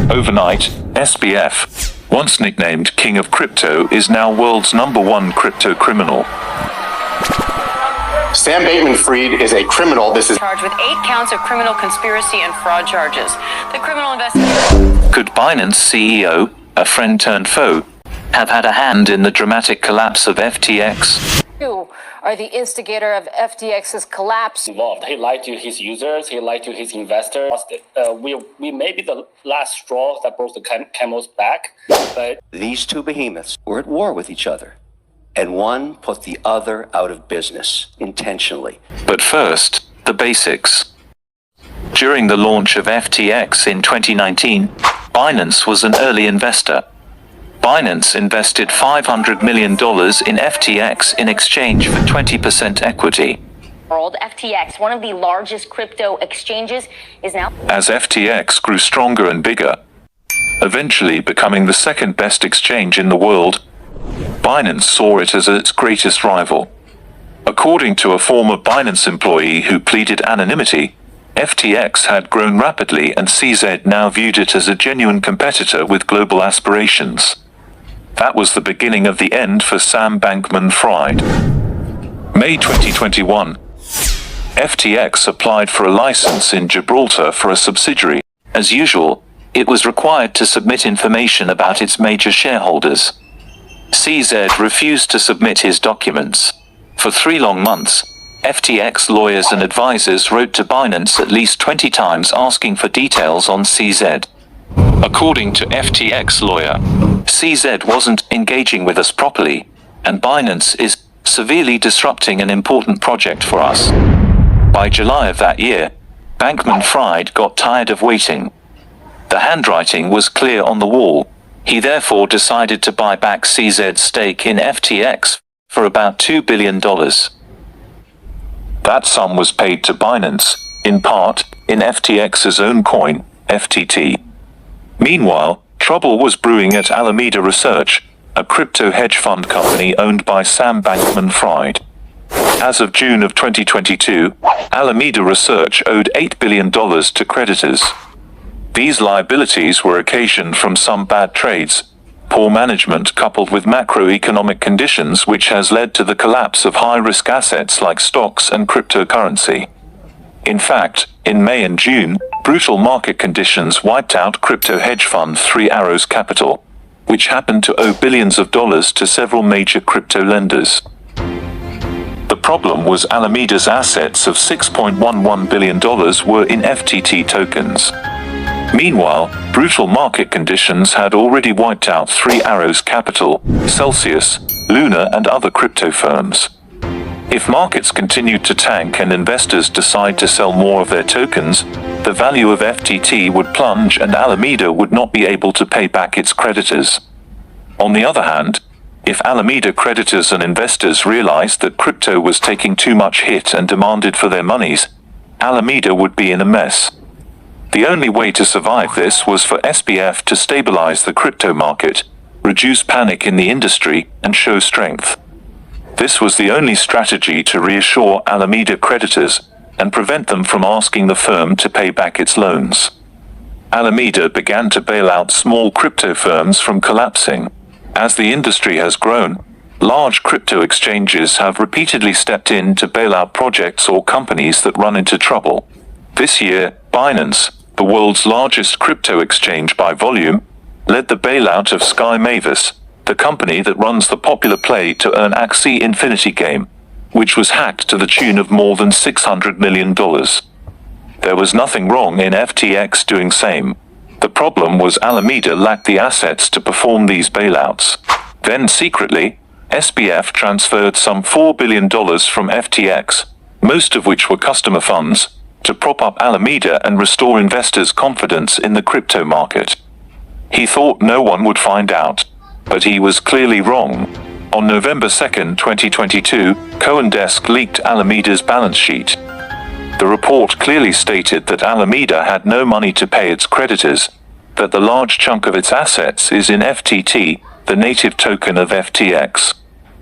Overnight, SBF, once nicknamed King of Crypto, is now world's #1 crypto criminal. Sam Bankman-Fried is a criminal. This is charged with 8 counts of criminal conspiracy and fraud charges. The criminal investigation. Could Binance CEO, a friend turned foe, have had a hand in the dramatic collapse of FTX? You are the instigator of FTX's collapse. Involved. He lied to his users. He lied to his investors. We may be the last straw that broke the camel's back, but these two behemoths were at war with each other, and one put the other out of business intentionally. But first, the basics. During the launch of FTX in 2019, Binance was an early investor. Binance invested $500 million in FTX in exchange for 20% equity. World FTX, one of the largest crypto exchanges, is now... As FTX grew stronger and bigger, eventually becoming the second best exchange in the world, Binance saw it as its greatest rival. According to a former Binance employee who pleaded anonymity, FTX had grown rapidly and CZ now viewed it as a genuine competitor with global aspirations. That was the beginning of the end for Sam Bankman-Fried. May 2021, FTX applied for a license in Gibraltar for a subsidiary. As usual, it was required to submit information about its major shareholders. CZ refused to submit his documents. For 3 long months, FTX lawyers and advisors wrote to Binance at least 20 times asking for details on CZ. According to FTX lawyer, CZ wasn't engaging with us properly, and Binance is severely disrupting an important project for us. By July of that year, Bankman-Fried got tired of waiting. The handwriting was clear on the wall. He therefore decided to buy back CZ's stake in FTX for about $2 billion. That sum was paid to Binance, in part, in FTX's own coin, FTT. Meanwhile, trouble was brewing at Alameda Research, a crypto hedge fund company owned by Sam Bankman-Fried. As of June of 2022, Alameda Research owed $8 billion to creditors. These liabilities were occasioned from some bad trades, poor management coupled with macroeconomic conditions, which has led to the collapse of high-risk assets like stocks and cryptocurrency. In fact, in May and June, brutal market conditions wiped out crypto hedge fund Three Arrows Capital, which happened to owe billions of dollars to several major crypto lenders. The problem was Alameda's assets of $6.11 billion were in FTT tokens. Meanwhile, brutal market conditions had already wiped out Three Arrows Capital, Celsius, Luna and other crypto firms. If markets continued to tank and investors decide to sell more of their tokens, the value of FTT would plunge and Alameda would not be able to pay back its creditors. On the other hand, if Alameda creditors and investors realized that crypto was taking too much hit and demanded for their monies, Alameda would be in a mess. The only way to survive this was for SBF to stabilize the crypto market, reduce panic in the industry, and show strength. This was the only strategy to reassure Alameda creditors and prevent them from asking the firm to pay back its loans. Alameda began to bail out small crypto firms from collapsing. As the industry has grown, large crypto exchanges have repeatedly stepped in to bail out projects or companies that run into trouble. This year, Binance, the world's largest crypto exchange by volume, led the bailout of Sky Mavis, the company that runs the popular play to earn Axie Infinity game, which was hacked to the tune of more than $600 million. There was nothing wrong in FTX doing same. The problem was Alameda lacked the assets to perform these bailouts. Then secretly, SBF transferred some $4 billion from FTX, most of which were customer funds, to prop up Alameda and restore investors' confidence in the crypto market. He thought no one would find out, but he was clearly wrong. On November 2, 2022, CoinDesk leaked Alameda's balance sheet. The report clearly stated that Alameda had no money to pay its creditors, that the large chunk of its assets is in FTT, the native token of FTX.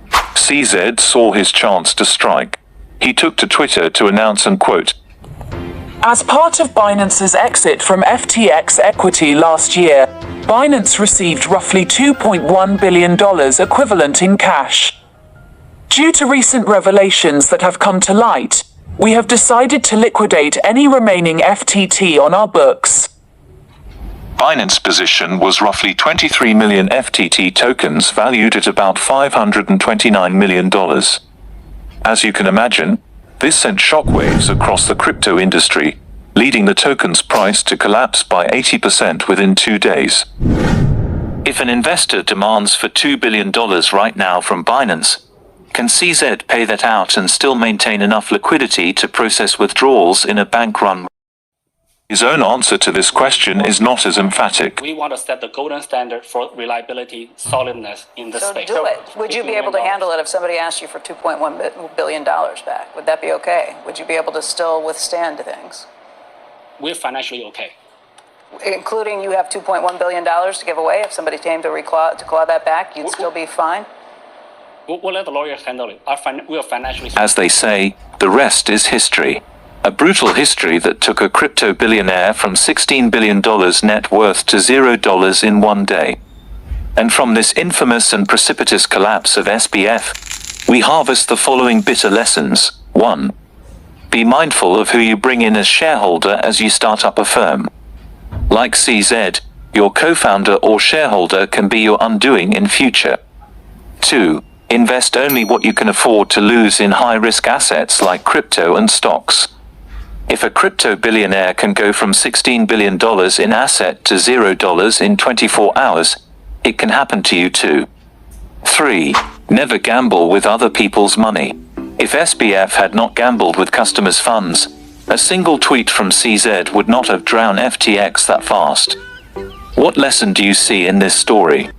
CZ saw his chance to strike. He took to Twitter to announce and quote, As part of Binance's exit from FTX equity last year, Binance received roughly $2.1 billion equivalent in cash. Due to recent revelations that have come to light, we have decided to liquidate any remaining FTT on our books. Binance position was roughly 23 million FTT tokens valued at about $529 million. As you can imagine, this sent shockwaves across the crypto industry, leading the token's price to collapse by 80% within 2 days. If an investor demands for $2 billion right now from Binance, can CZ pay that out and still maintain enough liquidity to process withdrawals in a bank run? His own answer to this question is not as emphatic. We want to set the golden standard for reliability, solidness in the space. So do it. Would you be able to handle it if somebody asked you for $2.1 billion back? Would that be okay? Would you be able to still withstand things? We're financially okay. Including you have $2.1 billion to give away. If somebody came to claw that back, you'd still be fine? We'll let the lawyers handle it. We are financially... As they say, the rest is history. A brutal history that took a crypto billionaire from $16 billion net worth to $0 in 1 day. And from this infamous and precipitous collapse of SBF, we harvest the following bitter lessons. 1. Be mindful of who you bring in as shareholder as you start up a firm. Like CZ, your co-founder or shareholder can be your undoing in future. 2. Invest only what you can afford to lose in high-risk assets like crypto and stocks. If a crypto billionaire can go from $16 billion in asset to $0 in 24 hours, it can happen to you too. 3. Never gamble with other people's money. If SBF had not gambled with customers' funds, a single tweet from CZ would not have drowned FTX that fast. What lesson do you see in this story?